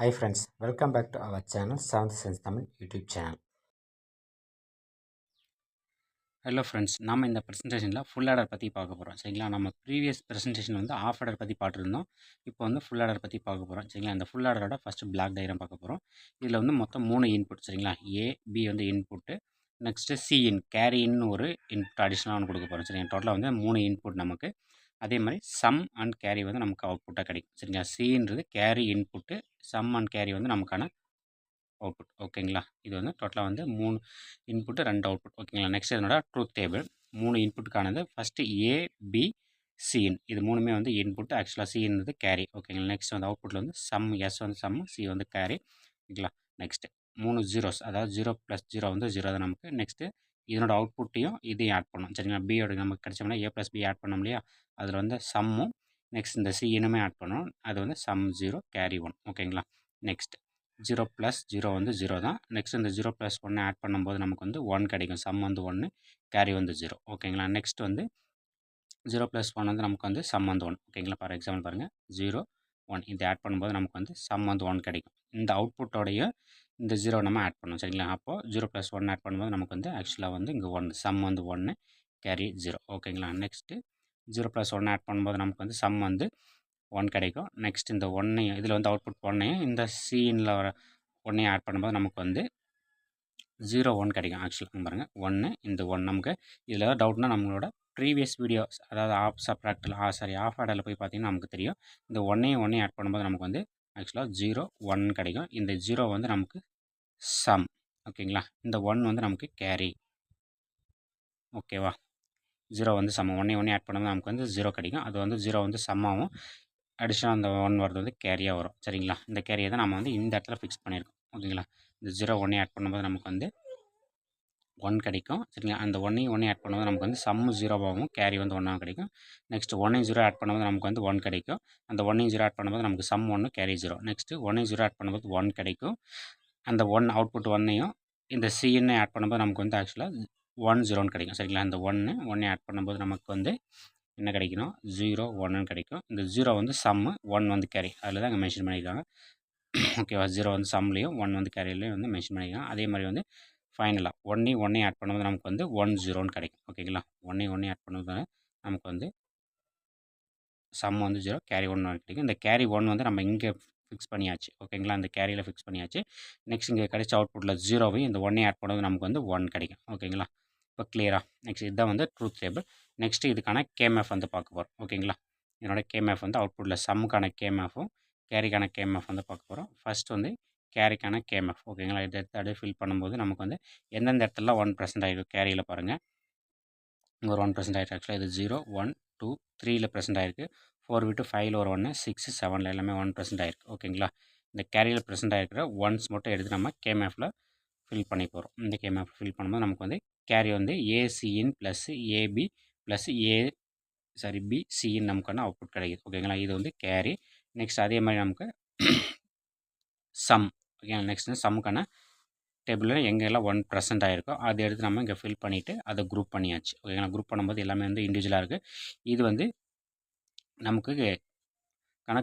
Hi friends, welcome back to our channel 7th Sense Tamil YouTube channel. Hello friends, நம்ம இந்த ப்ரெசன்டேஷனில் full order பற்றி பார்க்க போகிறோம். சரிங்களா? நம்ம ப்ரீவியஸ் ப்ரெசன்டேஷன் வந்து ஆஃப் ஆர்டர் பற்றி பார்த்துருந்தோம். இப்போ வந்து ஃபுல் ஆர்டர் பற்றி பார்க்க போகிறோம். சரிங்களா? இந்த ஃபுல் ஆர்டரோட ஃபஸ்ட்டு பிளாக் டயக்ராம் பார்க்க போகிறோம். இதில் வந்து மொத்தம் 3 இன்புட். சரிங்களா? ஏ பி வந்து இன்புட்டு, நெக்ஸ்ட்டு சிஇன் கேரின்னு ஒரு இன்புட் அடிஷ்னலாக ஒன்று கொடுக்க போகிறோம். சரிங்களா? டோட்டலாக வந்து 3 இன்புட் நமக்கு. அதே மாதிரி சம் அண்ட் கேரி வந்து நமக்கு அவுட்புட்டாக கிடைக்கும். சரிங்களா? சின்றது carry input, sum and carry வந்து நமக்கான அவுட்புட். ஓகேங்களா? இது வந்து டோட்டலாக வந்து 3 இன்புட்டு 2 அவுட்புட். ஓகேங்களா? நெக்ஸ்ட் இதனோட ட்ரூத் டேபிள் 3 இன்புட்டுக்கானது. ஃபஸ்ட்டு ஏ பி சிஇன் இது 3மே வந்து இன்புட். ஆக்சுவலாக சிஇன் வந்து கேரி. ஓகேங்களா? நெக்ஸ்ட் வந்து அவுட்புட்டில் வந்து சம் எஸ் வந்து சம், சி வந்து கேரி. ஓகேங்களா? நெக்ஸ்ட்டு 3 ஜீரோஸ், அதாவது 0 + 0 வந்து 0 தான் நமக்கு. நெக்ஸ்ட்டு இதனோட அவுட்புட்டையும் இதையும் ஆட் பண்ணணும். சரிங்களா? பியோட நமக்கு கிடைச்சோம்னா ஏ + பி ஆட் பண்ணோம் இல்லையா? அதில் வந்து சம்மும் நெக்ஸ்ட் இந்த சிஇனுமே ஆட் பண்ணணும். அது வந்து சம் 0 கேரி 1. ஓகேங்களா? நெக்ஸ்ட் 0 + 0 வந்து 0 தான். நெக்ஸ்ட் இந்த 0 + 1 ஆட் பண்ணும்போது நமக்கு வந்து 1 கிடைக்கும். சம் வந்து 1, கேரி வந்து 0. ஓகேங்களா? நெக்ஸ்ட் வந்து 0 + 1 வந்து நமக்கு வந்து சம் வந்து 1. ஓகேங்களா? ஃபார் எக்ஸாம்பிள் பாருங்கள், 0 1 இது ஆட் பண்ணும்போது நமக்கு வந்து சம் வந்து 1 கிடைக்கும். இந்த அவுட்புட்டோடைய இந்த 0 நம்ம ஆட் பண்ணணும். சரிங்களா? அப்போது 0 + 1 ஆட் பண்ணும்போது நமக்கு வந்து ஆக்சுவலாக வந்து இங்கே 1 சம் வந்து 1, கேரி 0. ஓகேங்களா? நெக்ஸ்ட்டு 0 + 1 ஆட் பண்ணும்போது நமக்கு வந்து சம் வந்து 1 கிடைக்கும். நெக்ஸ்ட் இந்த 1ஐயும் இதில் வந்து அவுட்புட் 1ஐயும் இந்த சிஇனில் வர 1ஐயும் ஆட் பண்ணும்போது நமக்கு வந்து 0 1 கிடைக்கும். ஆக்சுவலாக பாருங்கள், 1 இந்த 1 நமக்கு இதில் ஏதாவது டவுட்னா நம்மளோட ப்ரீவியஸ் வீடியோஸ், அதாவது ஆஃப் ஆர்டரில் போய் பார்த்தீங்கன்னா நமக்கு தெரியும். இந்த 1ஐயும் ஆட் பண்ணும்போது நமக்கு வந்து ஆக்சுவலாக 0 1 கிடைக்கும். இந்த 0 வந்து நமக்கு சம். ஓகேங்களா? இந்த 1 வந்து நமக்கு கேரி. ஓகேவா? 0 வந்து சம், 1ஐயும் ஆட் பண்ணும்போது நமக்கு வந்து 0 கிடைக்கும். அது வந்து 0 வந்து சம்மாகவும், அடிஷனலாக அந்த 1 வரது வந்து கேரியாக வரும். சரிங்களா? இந்த கேரியை தான் நம்ம வந்து இந்த இடத்துல ஃபிக்ஸ் பண்ணியிருக்கோம். ஓகேங்களா? இந்த 0 1ஐயும் ஆட் பண்ணும்போது நமக்கு வந்து 1 கிடைக்கும். சரிங்களா? அந்த 1ஐயும் ஆட் பண்ணும்போது நமக்கு வந்து சம் 0வாகவும் கேரி வந்து 1ஆகவும் கிடைக்கும். நெக்ஸ்ட் 1ஐயும் 0 ஆட் பண்ணும்போது நமக்கு வந்து 1 கிடைக்கும். அந்த 1ஐயும் 0 ஆட் பண்ணும்போது நமக்கு சம் 1 கேரி 0. நெக்ஸ்ட்டு 1ஐயும் 0 ஆட் பண்ணும்போது 1 கிடைக்கும். அந்த 1 அவுட்புட் 1ஐயும் இந்த சின்னு ஆட் பண்ணும்போது நமக்கு வந்து ஆக்சுவலாக 1 0ன்னு கிடைக்கும். சரிங்களா? இந்த 1ஐயும் ஆட் பண்ணும்போது நமக்கு வந்து என்ன கிடைக்கணும், 0 1ன்னு கிடைக்கும். இந்த 0 வந்து சம்மு, 1 வந்து கேரி. அதில் தான் இங்கே மென்ஷன் பண்ணியிருக்காங்க. ஓகேவா? 0 வந்து சம்லேயும் 1 வந்து கேரியிலையும் வந்து மென்ஷன் பண்ணியிருக்காங்க. அதே மாதிரி வந்து ஃபைனலாக 1ஐயும் ஆட் பண்ணும்போது நமக்கு வந்து 1 0ன்னு கிடைக்கும். ஓகேங்களா? 1ஐயும் ஆட் பண்ணும்போது நமக்கு வந்து சம் வந்து 0 கேரி 1 கிடைக்கும். இந்த கேரி 1 வந்து நம்ம இங்கே ஃபிக்ஸ் பண்ணியாச்சு. ஓகேங்களா? இந்த கேரியில் ஃபிக்ஸ் பண்ணியாச்சு. நெக்ஸ்ட் இங்கே கிடைச்ச அவுட்புட்டில் 0வையும் இந்த 1ஐயும் ஆட் பண்ணும்போது நமக்கு வந்து 1 கிடைக்கும். ஓகேங்களா? இப்போ கிளியரா? நெக்ஸ்ட் இதுதான் வந்து ட்ரூத் டேபிள். நெக்ஸ்ட் இதுக்கான கேஎம்எஃப் வந்து பார்க்க போகிறோம். ஓகேங்களா? என்னோட கேஎம்எஃப் வந்து அவுட்புட்டில் சம்முக்கான கேஎம்எஃப்பும் கேரிக்கான கேஎம்எஃப் வந்து பார்க்க போகிறோம். ஃபர்ஸ்ட் வந்து கேரிக்கான கேஎம்எஃப். ஓகேங்களா? இதை எடுத்து அப்படியே ஃபில் பண்ணும்போது நமக்கு வந்து எந்தெந்த இடத்துல 1% ஆகிருக்கும் கேரியில் பாருங்கள். இங்கே ஒரு 1% ஆகிருக்கு. ஆக்சுவலாக இது 0 1 2 3ல் ப்ரெசென்ட் ஆகிருக்கு. 4 விட்டு 5ல் ஒரு 1, 6 7ல் எல்லாமே 1% ஆகிருக்கு. ஓகேங்களா? இந்த கேரியில் ப்ரெசென்ட் ஆகிருக்கிற ஒன்ஸ் மட்டும் எடுத்து நம்ம கேஎம்எஃப்பில் ஃபில் பண்ணி போகிறோம். இந்த கேஎம்எஃப் ஃபில் பண்ணும்போது நமக்கு வந்து கேரி வந்து ஏசிஇன் ப்ளஸ் ஏபி ப்ளஸ் பி சிஇன் நமக்கான அவுட்புட் கிடைக்குது. ஓகேங்களா? இது வந்து கேரி. நெக்ஸ்ட் அதே மாதிரி நமக்கு சம். ஓகேங்களா? நெக்ஸ்ட் வந்து சம்முக்கான டேபிளில் எங்கெல்லாம் 1% ஆகிருக்கோ அதை எடுத்து நம்ம இங்கே ஃபில் பண்ணிவிட்டு அதை குரூப் பண்ணியாச்சு. ஓகேங்களா? குரூப் பண்ணும்போது எல்லாமே வந்து இண்டிவிஜுவலாக இருக்குது. இது வந்து நமக்கு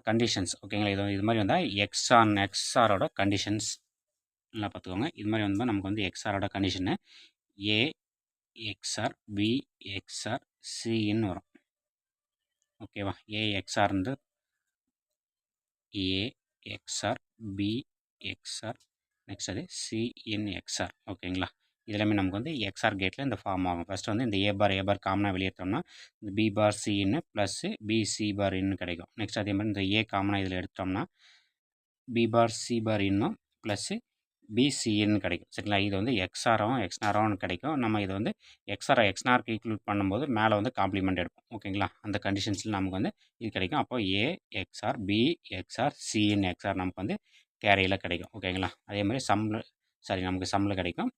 கண்டிஷன்ஸ். ஓகேங்களா? இது மாதிரி வந்தால் எக்ஸ்ஆரோட கண்டிஷன்ஸ் எல்லாம் பார்த்துக்கோங்க. இது மாதிரி வந்து நமக்கு வந்து எக்ஸ்ஆரோட கண்டிஷனு ஏ எக்ஸ்ஆர் பி எக்ஸ்ஆர் சின்னு வரும். ஓகேவா? ஏ எக்ஸ்ஆர்ந்து ஏ எக்ஸ்ஆர் பி எக்ஸ்ஆர் நெக்ஸ்ட் அது சிஇன் எக்ஸ்ஆர். ஓகேங்களா? இதெல்லாமே நமக்கு வந்து எக்ஸ்ஆர் கேட்டில் இந்த ஃபார்ம் ஆகும். ஃபஸ்ட்டு வந்து இந்த ஏ பார் காமனாக வெளியேற்றோம்னா இந்த பி பார் சின்னு ப்ளஸ்ஸு பிசி பார் இன்னு கிடைக்கும். நெக்ஸ்ட் அதே மாதிரி இந்த ஏ காமனாக இதில் எடுத்தோம்னா பி பார் சி பார் இன்னும் ப்ளஸ்ஸு பிசின்னு கிடைக்கும். சரிங்களா? இது வந்து எக்ஸ்ஆராகவும் கிடைக்கும். நம்ம இது வந்து எக்ஸ்ஆருக்கு ஈக்குவல் பண்ணும்போது மேலே வந்து காம்ப்ளிமெண்ட் எடுப்போம். ஓகேங்களா? அந்த கண்டிஷன்ஸில் நமக்கு வந்து இது கிடைக்கும். அப்போ ஏ எக்ஸ்ஆர் பி எக்ஸ்ஆர் சின்னு எக்ஸ்ஆர் நமக்கு வந்து கேரியில் கிடைக்கும். ஓகேங்களா? அதே மாதிரி நமக்கு சம்மில் கிடைக்கும்.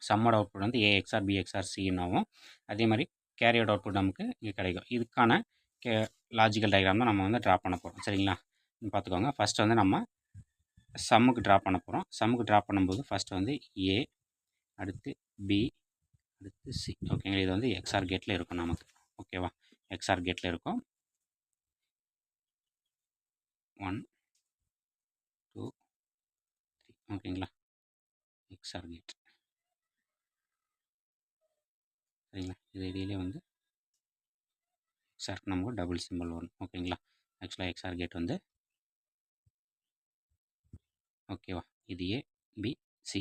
சம்மோட அவுட்புட் வந்து ஏ எக்ஸ்ஆர் பி எக்ஸ்ஆர் சின்னாவும் அதே மாதிரி கேரியோட அவுட்புட் நமக்கு இங்கே கிடைக்கும். இதுக்கான லாஜிக்கல் டயக்ராம் தான் நம்ம வந்து ட்ரா பண்ண போகிறோம். சரிங்களா? பார்த்துக்கோங்க. ஃபஸ்ட் வந்து நம்ம சம்முக்கு ட்ரா பண்ண போகிறோம். சம்முக்கு ட்ரா பண்ணும்போது ஃபஸ்ட்டு வந்து ஏ, அடுத்து பி, அடுத்து சி. ஓகேங்களா? இது வந்து எக்ஸ்ஆர் கேட்டில் இருக்கும் நமக்கு. ஓகேவா? எக்ஸ்ஆர் கேட்டில் இருக்கும். 1 ஓகேங்களா. எக்ஸ்ஆர் கேட் சரிங்களா. இது இடையிலே வந்து எக்ஸ்ஆருக்கு நமக்கு டபுள் சிம்பிள் வரும். ஓகேங்களா. ஆக்சுவலாக எக்ஸ்ஆர் கேட் வந்து ஓகேவா. இது ஏ பி சி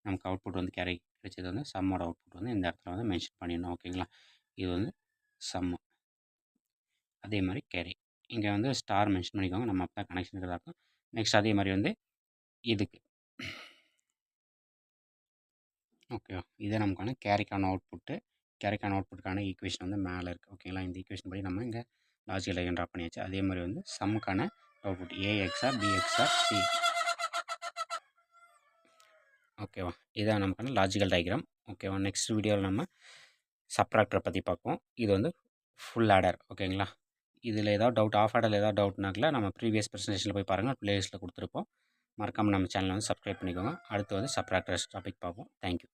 நமக்கு அவுட்புட் வந்து கேரி கிடைச்சது வந்து சம்மோட அவுட்புட் வந்து இந்த இடத்துல வந்து மென்ஷன் பண்ணிடணும். ஓகேங்களா. இது வந்து சம்மு, அதே மாதிரி கேரி இங்கே வந்து ஸ்டார் மென்ஷன் பண்ணிக்கோங்க, நம்ம அப்போ தான் கனெக்ஷன் இருக்கிறதா இருக்கும். நெக்ஸ்ட் அதே மாதிரி வந்து இதுக்கு ஓகேவா. இதே நமக்கான கேரிக்கான அவுட்புட்டு, கேரிக்கான அவுட்புட்டுக்கான ஈக்குவேஷன் வந்து மேலே இருக்குது. ஓகேங்களா. இந்த ஈக்குவேஷன் படி நம்ம இங்கே லாஜிக்கல் டயக்ராம் ட்ரா பண்ணியாச்சு. அதே மாதிரி வந்து சம்முக்கான அவுட்புட் ஏ எக்ஸ்ஆர் பி எக்ஸ்ஆர் சி. ஓகேவா. இதான் நமக்கான லாஜிக்கல் டயக்ராம். ஓகேவா. நெக்ஸ்ட் வீடியோவில் நம்ம சப்ராக்டரை பற்றி பார்ப்போம். இது வந்து ஃபுல் ஆடர். ஓகேங்களா. இதில் ஏதாவது டவுட், ஆஃப் ஆர்டரில் ஏதாவது டவுட்னாக்கில் நம்ம ப்ரீவியஸ் ப்ரெசன்டேஷனில் போய் பாருங்கள், ப்ளேலிஸ்ட்டில் கொடுத்துருப்போம். மறக்காமல் நம்ம சேனலை வந்து சப்ஸ்கிரைப் பண்ணிக்கோங்க. அடுத்து வந்து சப்ராக்டர்ஸ் டாபிக் பார்ப்போம். தேங்க்யூ.